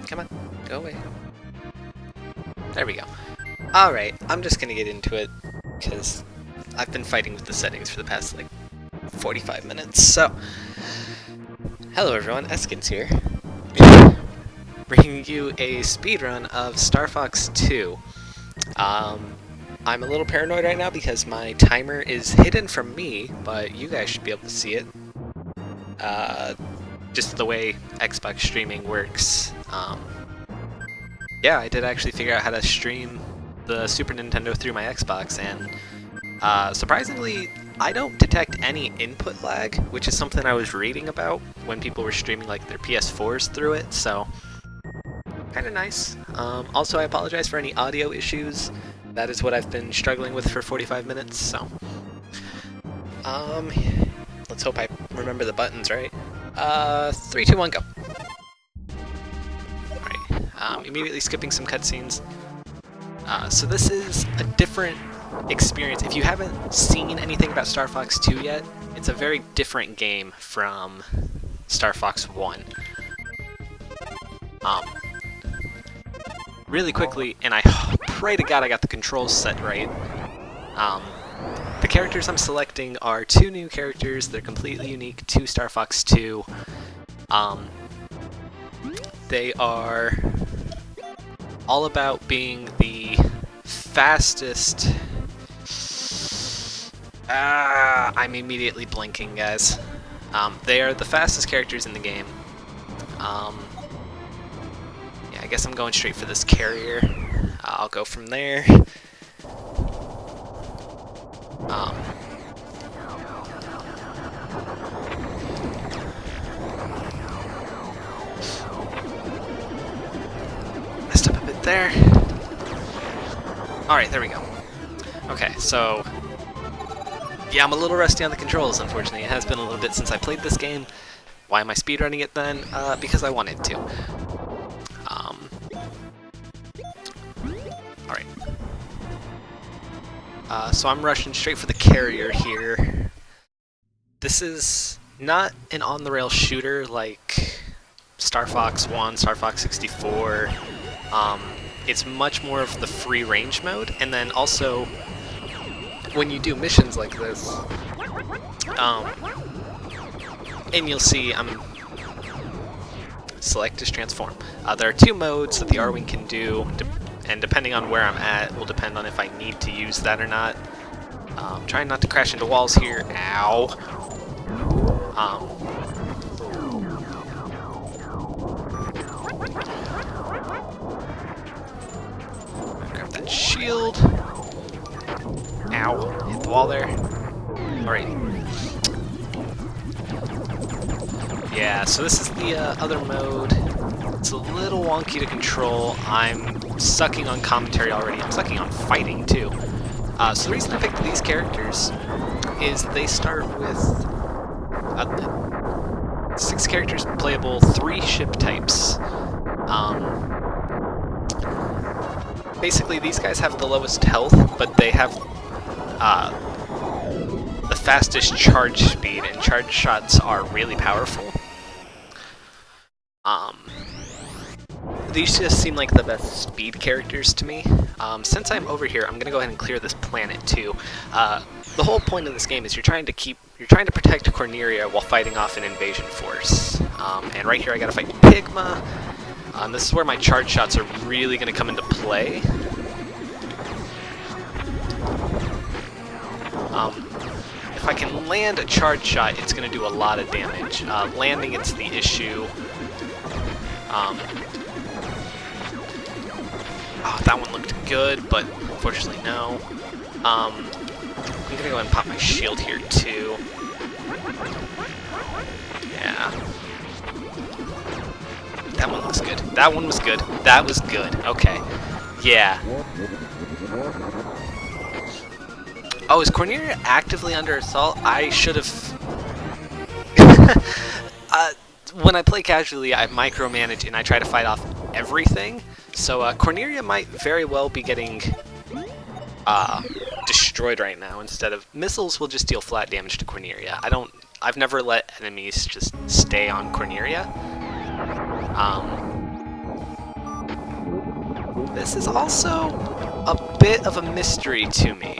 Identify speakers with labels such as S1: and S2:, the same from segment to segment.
S1: Come on, go away. There we go. Alright, I'm just gonna get into it, because I've been fighting with the settings for the past, like, 45 minutes, so... Hello everyone, Eskins here. Bringing you a speedrun of Star Fox 2. I'm a little paranoid right now because my timer is hidden from me, but you guys should be able to see it. Just the way Xbox streaming works. Yeah, I did actually figure out how to stream the Super Nintendo through my Xbox, and surprisingly, I don't detect any input lag, which is something I was reading about when people were streaming like their PS4s through it, so kind of nice. Also, I apologize for any audio issues. That is what I've been struggling with for 45 minutes, so... let's hope I remember the buttons right. 3, 2, 1, go. Alright, immediately skipping some cutscenes. So this is a different experience. If you haven't seen anything about Star Fox 2 yet, it's a very different game from Star Fox 1. Really quickly, and I pray to God I got the controls set right. The characters I'm selecting are 2 new characters. They're completely unique to Star Fox 2. They are all about being the fastest... I'm immediately blinking, guys. They are the fastest characters in the game. Yeah, I guess I'm going straight for this carrier. I'll go from there. Messed up a bit there. Alright, there we go. Okay, so... yeah, I'm a little rusty on the controls, unfortunately. It has been a little bit since I played this game. Why am I speedrunning it then? Because I wanted to. Alright. So I'm rushing straight for the carrier here. This is not an on-the-rail shooter like Star Fox 1, Star Fox 64. It's much more of the free range mode, and then also when you do missions like this, and you'll see select is transform. There are 2 modes that the R-Wing can do, and depending on where I'm at will depend on if I need to use that or not. Trying not to crash into walls here. Ow! Grab that shield. Ow, hit the wall there. Alright. Yeah, so this is the other mode. It's a little wonky to control. I'm sucking on commentary already. I'm sucking on fighting, too. So the reason I picked these characters is they start with 6 characters playable, 3 ship types. Basically, these guys have the lowest health, but they have the fastest charge speed, and charge shots are really powerful. These just seem like the best speed characters to me. Since I'm over here, I'm gonna go ahead and clear this planet too. The whole point of this game is you're trying to protect Corneria while fighting off an invasion force. And right here I gotta fight Pigma. This is where my charge shots are really gonna come into play. If I can land a charge shot, it's going to do a lot of damage. Landing, it's the issue. Oh, that one looked good, but unfortunately no. I'm going to go ahead and pop my shield here, too. Yeah. That one looks good. That one was good. That was good. Okay. Yeah. Oh, is Corneria actively under assault? I should have... when I play casually, I micromanage and I try to fight off everything. So Corneria might very well be getting destroyed right now. Instead of missiles, will just deal flat damage to Corneria. I've never let enemies just stay on Corneria. This is also a bit of a mystery to me.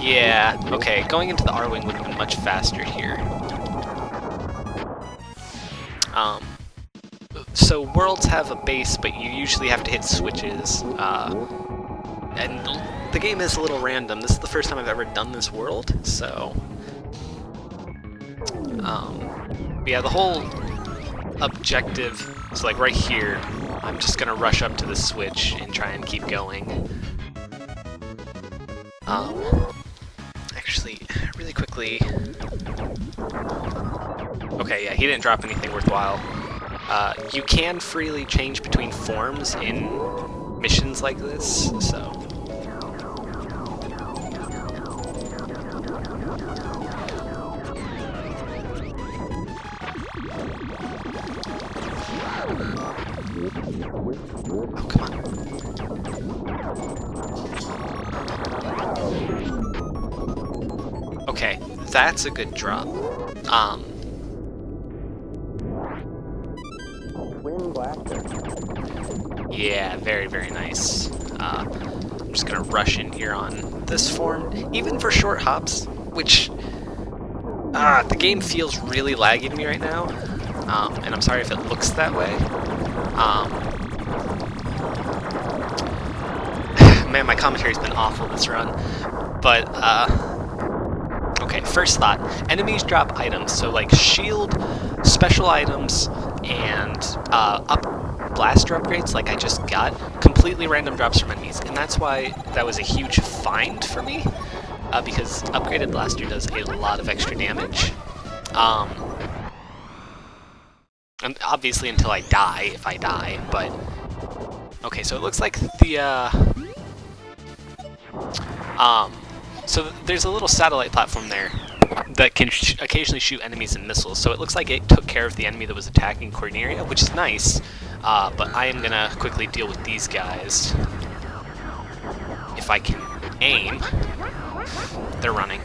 S1: Yeah, okay, going into the R-Wing would have been much faster here. So worlds have a base, but you usually have to hit switches, and the game is a little random. This is the first time I've ever done this world, so... yeah, the whole objective is like right here. I'm just gonna rush up to the switch and try and keep going. Actually, really quickly... Okay, yeah, he didn't drop anything worthwhile. You can freely change between forms in missions like this, so... Oh, come on. Okay, that's a good drop. Yeah, very, very nice. I'm just gonna rush in here on this form, even for short hops, which the game feels really laggy to me right now, and I'm sorry if it looks that way. Man, my commentary's been awful this run, but okay, first thought, enemies drop items, so like shield, special items, and blaster upgrades like I just got, completely random drops from enemies, and that's why that was a huge find for me, because upgraded blaster does a lot of extra damage. And obviously until I die, if I die, but... Okay, so it looks like the, so there's a little satellite platform there that can occasionally shoot enemies and missiles, so it looks like it took care of the enemy that was attacking Corneria, which is nice, but I am gonna quickly deal with these guys. If I can aim. They're running.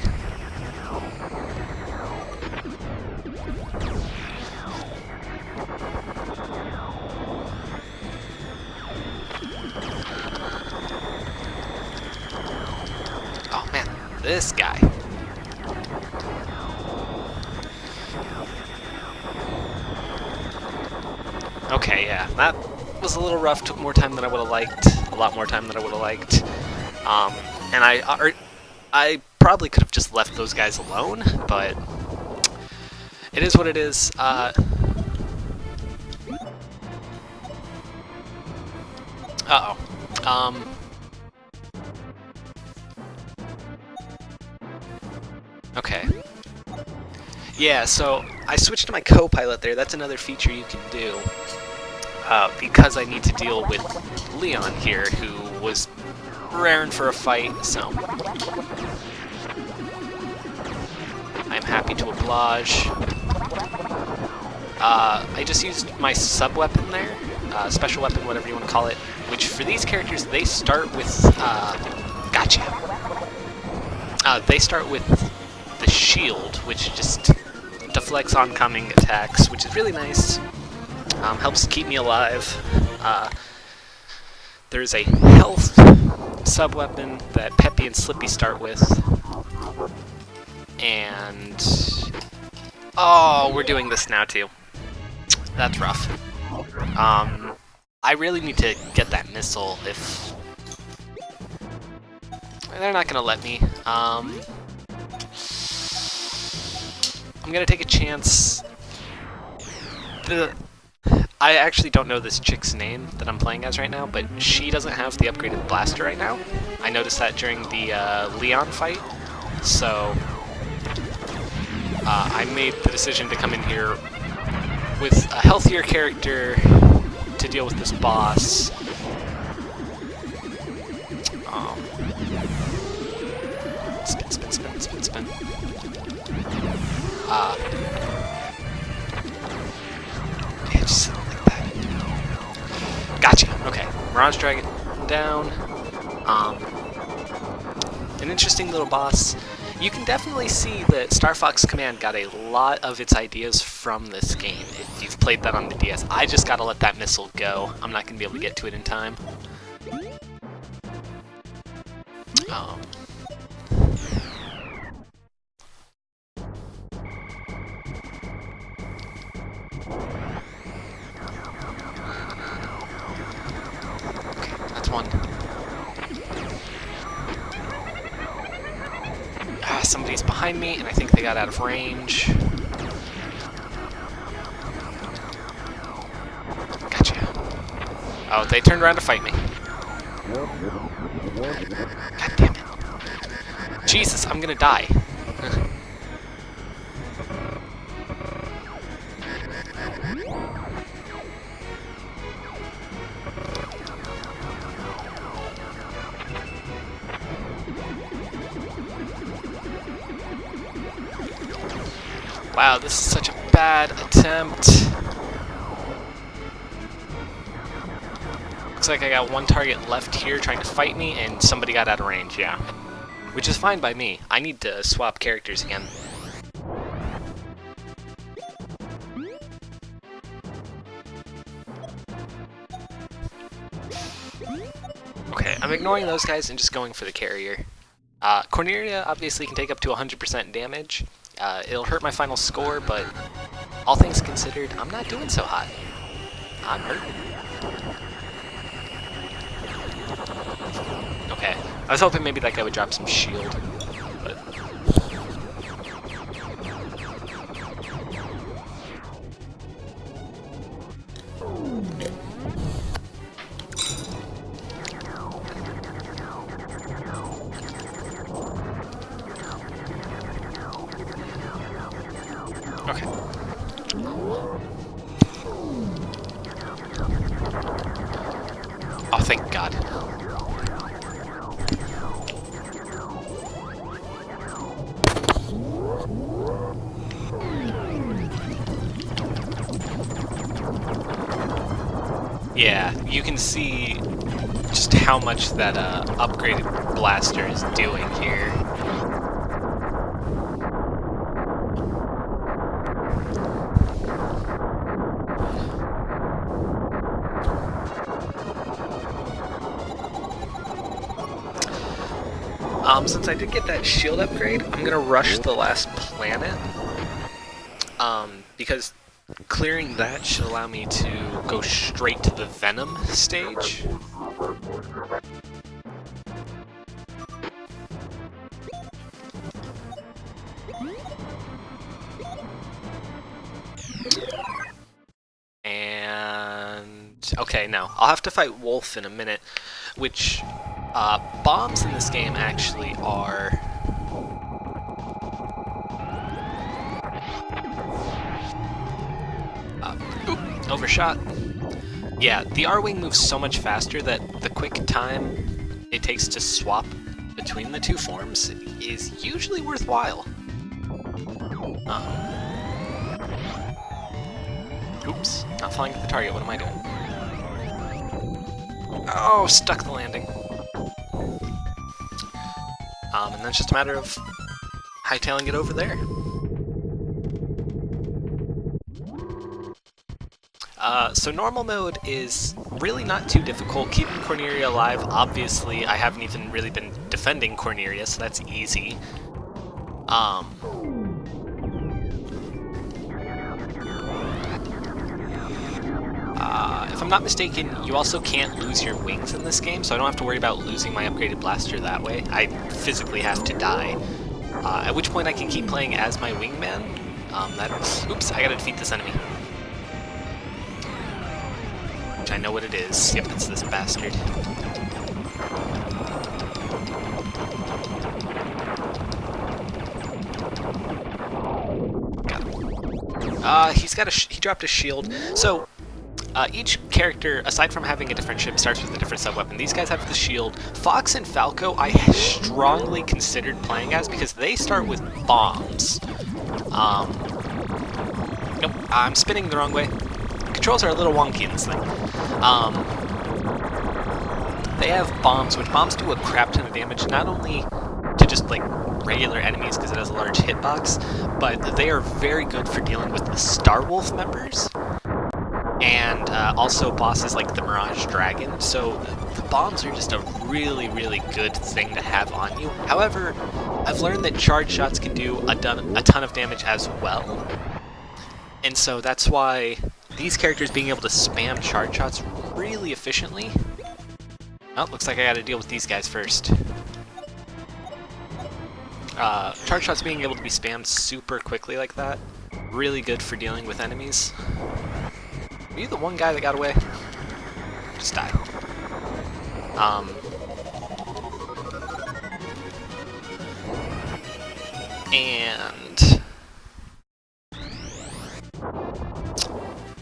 S1: Oh man, this guy. Okay, yeah, that was a little rough, took more time than I would have liked, a lot more time than I would have liked. And I probably could have just left those guys alone, but it is what it is. Okay. Yeah, so I switched to my co-pilot there. That's another feature you can do. Because I need to deal with Leon here, who was raring for a fight, so... I'm happy to oblige. I just used my sub-weapon there, special weapon, whatever you want to call it, which for these characters, they start with... Gotcha! They start with the shield, which just deflects oncoming attacks, which is really nice. Helps keep me alive. There's a health sub-weapon that Peppy and Slippy start with. And... Oh, we're doing this now too. That's rough. I really need to get that missile if... They're not gonna let me. I'm gonna take a chance. I actually don't know this chick's name that I'm playing as right now, but she doesn't have the upgraded blaster right now. I noticed that during the Leon fight, so I made the decision to come in here with a healthier character to deal with this boss. Spin, spin, spin, spin, spin. Yeah, just sit like that. Gotcha. Okay. Mirage Dragon down. an interesting little boss. You can definitely see that Star Fox Command got a lot of its ideas from this game, if you've played that on the DS. I just gotta let that missile go. I'm not gonna be able to get to it in time. Okay, that's one. Somebody's behind me, and I think they got out of range. Gotcha. Oh, they turned around to fight me. God damn it. Jesus, I'm gonna die. Wow, this is such a bad attempt. Looks like I got one target left here trying to fight me, and somebody got out of range, yeah. Which is fine by me. I need to swap characters again. Okay, I'm ignoring those guys and just going for the carrier. Cornelia obviously can take up to 100% damage. It'll hurt my final score, but all things considered, I'm not doing so hot. I'm hurting. Okay, I was hoping maybe that guy would drop some shield, but... Okay. Oh, thank God. Yeah, you can see just how much that upgraded blaster is doing here. Since I did get that shield upgrade, I'm gonna rush the last planet. Because clearing that should allow me to go straight to the Venom stage. And okay, no, I'll have to fight Wolf in a minute, which bombs in this game actually are overshot. Yeah, the R-Wing moves so much faster that the quick time it takes to swap between the two forms is usually worthwhile. Oops, not flying at the target, what am I doing? Oh, stuck the landing. And then it's just a matter of hightailing it over there. So normal mode is really not too difficult. Keeping Cornelia alive, obviously I haven't even really been defending Cornelia, so that's easy. If I'm not mistaken, you also can't lose your wings in this game, so I don't have to worry about losing my upgraded blaster that way. I physically have to die. At which point I can keep playing as my wingman. Oops, I gotta defeat this enemy. Which I know what it is. Yep, it's this bastard. Got him. He dropped a shield. So, each character, aside from having a different ship, starts with a different sub-weapon. These guys have the shield. Fox and Falco, I strongly considered playing as because they start with bombs. Nope, I'm spinning the wrong way. Controls are a little wonky in this thing. They have bombs, which bombs do a crap ton of damage. Not only like regular enemies because it has a large hitbox, but they are very good for dealing with the Star Wolf members and also bosses like the Mirage Dragon. So the bombs are just a really, really good thing to have on you. However, I've learned that charge shots can do a ton of damage as well. And so that's why these characters being able to spam charge shots really efficiently. Oh, looks like I gotta deal with these guys first. Charge shots being able to be spammed super quickly like that, really good for dealing with enemies. Are you the one guy that got away? Just die. And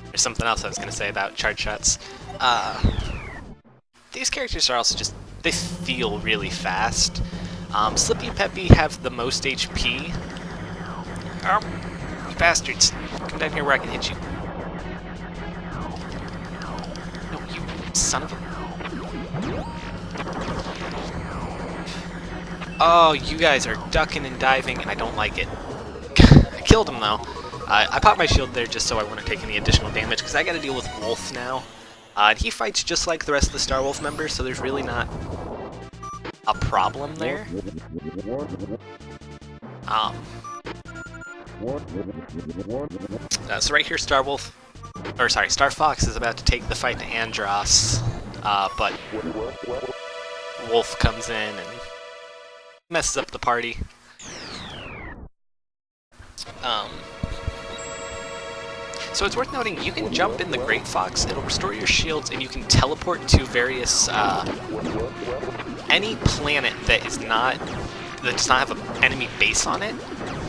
S1: there's something else I was going to say about charge shots. These characters are also just, they feel really fast. Slippy and Peppy have the most HP. Oh, you bastards. Come down here where I can hit you. No, you son of a... Oh, you guys are ducking and diving, and I don't like it. I killed him, though. I popped my shield there just so I wouldn't take any additional damage, because I gotta deal with Wolf now. And he fights just like the rest of the Star Wolf members, so there's really not a problem there. So right here, Star Fox is about to take the fight to Andross, but Wolf comes in and messes up the party. So it's worth noting, you can jump in the Great Fox, it'll restore your shields, and you can teleport to various, any planet that does not have an enemy base on it,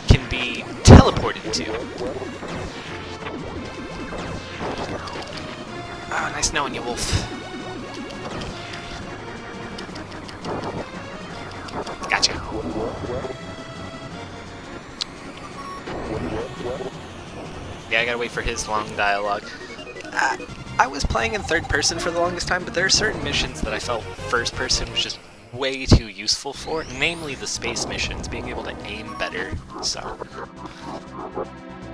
S1: can be teleported to. Oh, nice knowing you, Wolf. Gotcha. Yeah, I gotta wait for his long dialogue. I was playing in third person for the longest time, but there are certain missions that I felt first person was just way too useful for, namely the space missions, being able to aim better, so...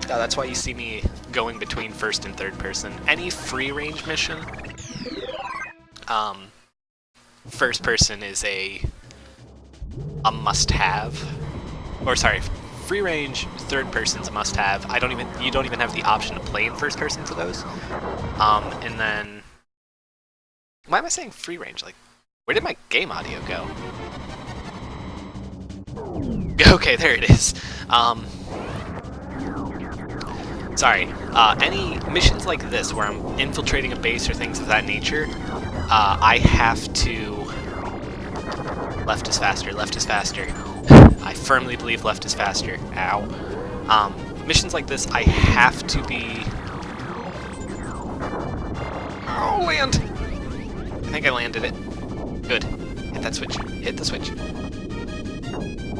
S1: that's why you see me going between first and third person. Any free range mission, first person is a must-have. Or sorry, free range third person's a must-have. You don't even have the option to play in first person for those. And then, why am I saying free range? Like, where did my game audio go? Okay, there it is. Sorry. Any missions like this where I'm infiltrating a base or things of that nature, I have to... Left is faster, left is faster. I firmly believe left is faster. Ow. Missions like this, I have to be... Oh, land! I think I landed it. Good. Hit that switch. Hit the switch.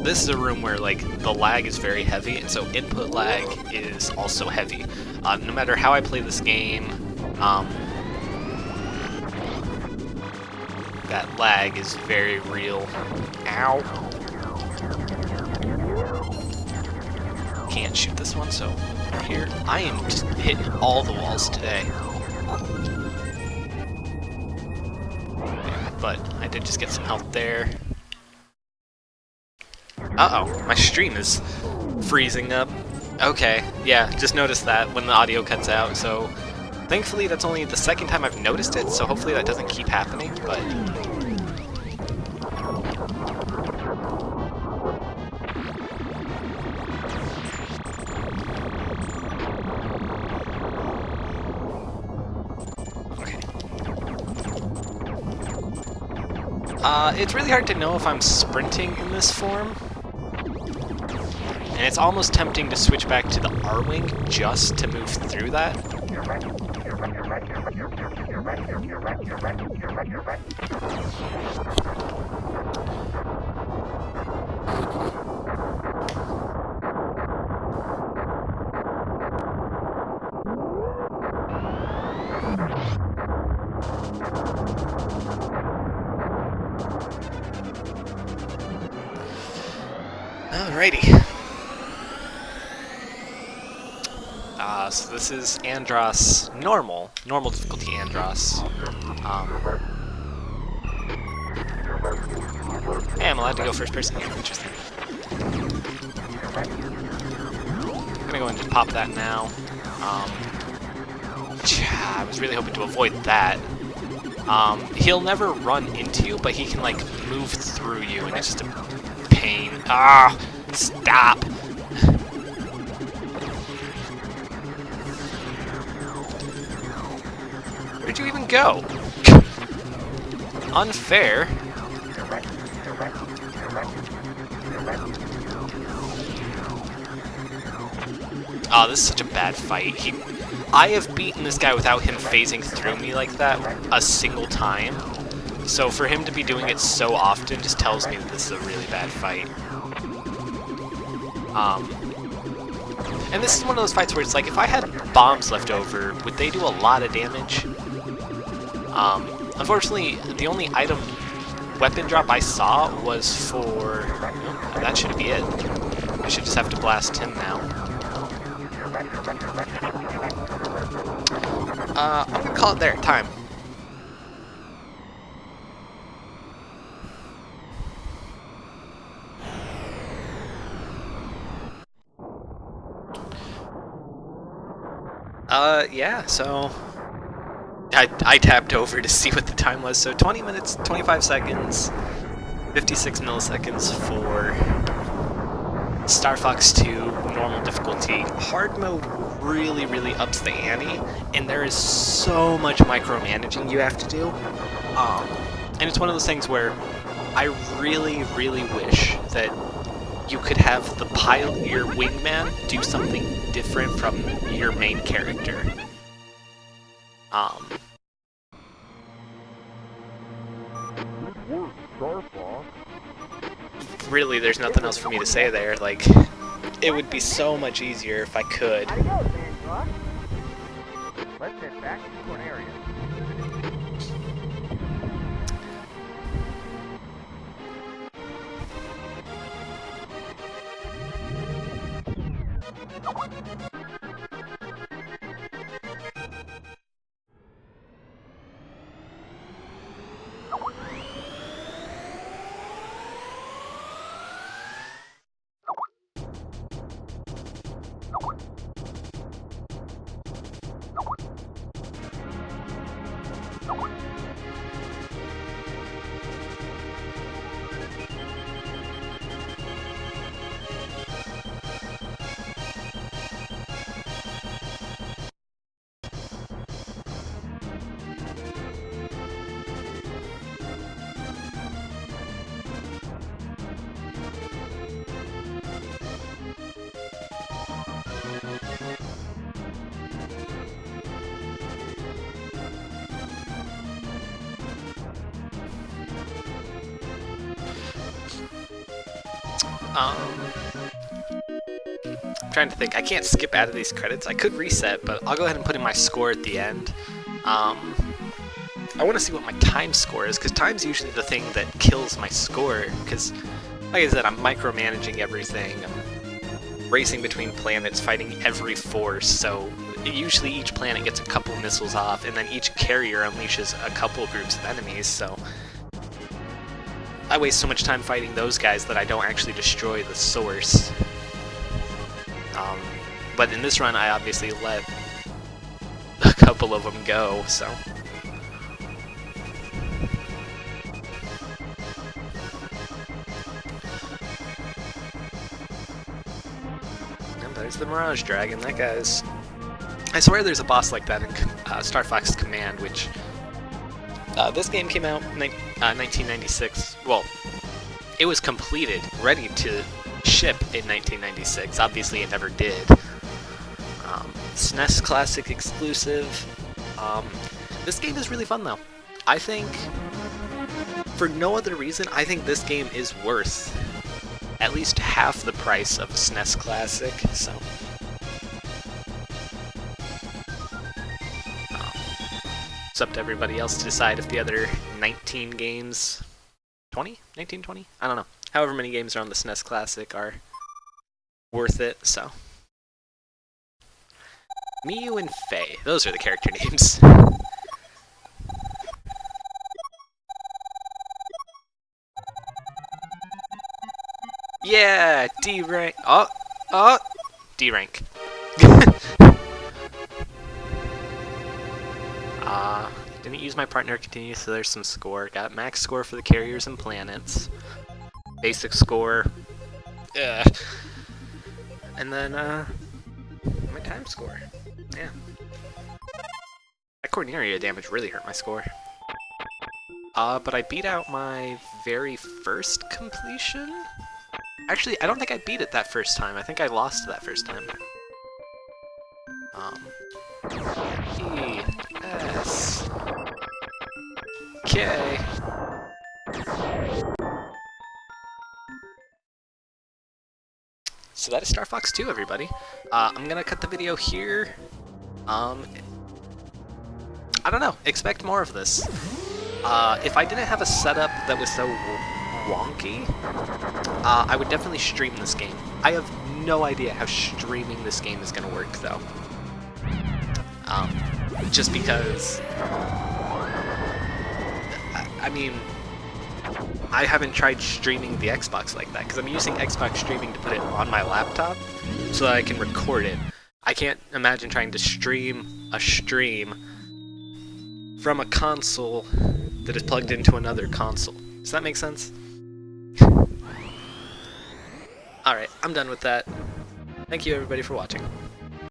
S1: This is a room where, like, the lag is very heavy, and so input lag is also heavy. No matter how I play this game, that lag is very real. Ow. Can't shoot this one, so here. I am just hitting all the walls today. But I did just get some health there. Uh-oh, my stream is freezing up. Okay, yeah, just noticed that when the audio cuts out, so thankfully that's only the second time I've noticed it, so hopefully that doesn't keep happening, but... it's really hard to know if I'm sprinting in this form. And it's almost tempting to switch back to the R-Wing just to move through that. Alrighty. So this is Andros normal difficulty Andros. Hey, I'm allowed to go first person here. Interesting. I'm gonna go and just pop that now. I was really hoping to avoid that. He'll never run into you, but he can like move through you, and it's just a pain. Ah, stop! Where'd you even go? Unfair. Oh, this is such a bad fight. I have beaten this guy without him phasing through me like that a single time. So for him to be doing it so often just tells me that this is a really bad fight. And this is one of those fights where it's like, if I had bombs left over, would they do a lot of damage? Unfortunately, the only weapon drop I saw was for... Oh, that should be it. I should just have to blast him now. I'm gonna call it there. Time. Yeah, so... I tapped over to see what the time was, so 20 minutes, 25 seconds, 56 milliseconds for Star Fox 2 normal difficulty. Hard mode really ups the ante, and there is so much micromanaging you have to do. And it's one of those things where I really wish that you could have the pilot, your wingman, do something different from your main character. Really, there's nothing else for me to say there. Like, it would be so much easier if I could.
S2: Let's head back to Corneria.
S1: I'm trying to think. I can't skip out of these credits. I could reset, but I'll go ahead and put in my score at the end. I want to see what my time score is, because time's usually the thing that kills my score, because, like I said, I'm micromanaging everything. I'm racing between planets, fighting every force, so usually each planet gets a couple missiles off, and then each carrier unleashes a couple groups of enemies, so I waste so much time fighting those guys that I don't actually destroy the source. But in this run, I obviously let a couple of them go, so... And there's the Mirage Dragon. That guy's... I swear there's a boss like that in Star Fox Command, which... this game came out in 1996. Well, it was completed, ready to ship in 1996. Obviously, it never did. SNES Classic exclusive. This game is really fun, though. I think, for no other reason, I think this game is worth at least half the price of a SNES Classic, so... It's up to everybody else to decide if the other 19 games 20? 19, 20? I don't know. However many games are on the SNES Classic are worth it, so. Miyu and Faye. Those are the character names. Yeah! D rank. Oh! D rank. Didn't use my partner continue, so there's some score. Got max score for the carriers and planets. Basic score. And then, my time score. Yeah. That Corneria damage really hurt my score. But I beat out my very first completion? Actually, I don't think I beat it that first time. I think I lost that first time. E, S, K. So that is Star Fox 2, everybody. I'm gonna cut the video here. I don't know. Expect more of this. If I didn't have a setup that was so wonky, I would definitely stream this game. I have no idea how streaming this game is gonna work, though. Just because, I mean, I haven't tried streaming the Xbox like that, because I'm using Xbox streaming to put it on my laptop, so that I can record it. I can't imagine trying to stream a stream from a console that is plugged into another console. Does that make sense? Alright, I'm done with that. Thank you everybody for watching.